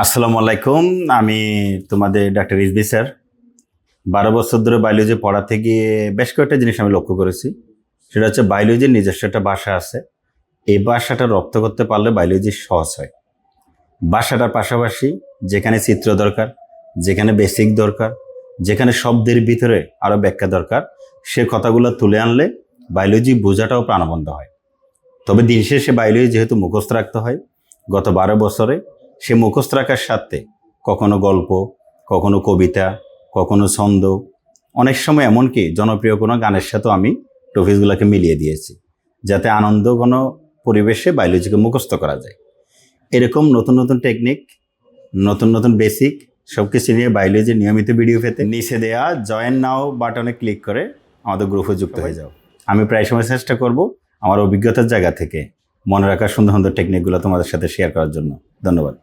আসসালামু আলাইকুম। আমি তোমাদের ডাক্তার রিজভী স্যার। 12 বছর ধরে বায়োলজি পড়াতে গিয়ে বেশ কয়েকটা জিনিস আমি লক্ষ্য করেছি। সেটা হচ্ছে বায়োলজির নিজস্ব একটা ভাষা আছে। এই ভাষাটা রপ্ত করতে পারলে বায়োলজি সহজ হয়। ভাষাটার পাশাপাশি যেখানে চিত্র দরকার, যেখানে বেসিক দরকার, যেখানে শব্দের ভিতরে আরও ব্যাখ্যা দরকার, সে কথাগুলো তুলে আনলে বায়োলজি বোঝাটাও প্রাণবন্ত হয়। তবে দিন শেষে বায়োলজি যেহেতু মুখস্থ রাখতে হয়, গত 12 বছরে সে মুখস্থ রাখার সাথে কখনো গল্প, কখনো কবিতা, কখনো ছন্দ, অনেক সময় এমনকি জনপ্রিয় কোনো গানের সাথেও আমি টপিকগুলোকে মিলিয়ে দিয়েছি, যাতে আনন্দ কোনো পরিবেশে বায়োলজিকে মুখস্থ করা যায়। এরকম নতুন নতুন টেকনিক, নতুন নতুন বেসিক সব কিছু নিয়ে বায়োলজির নিয়মিত ভিডিও পেতে নিচে দেয়া জয়েন নাও বাটনে ক্লিক করে আমাদের গ্রুপে যুক্ত হয়ে যাও। আমি প্রায় সময় চেষ্টা করব আমার অভিজ্ঞতার জায়গা থেকে মনে রাখার সুন্দর সুন্দর টেকনিকগুলো তোমাদের সাথে শেয়ার করার জন্য। ধন্যবাদ।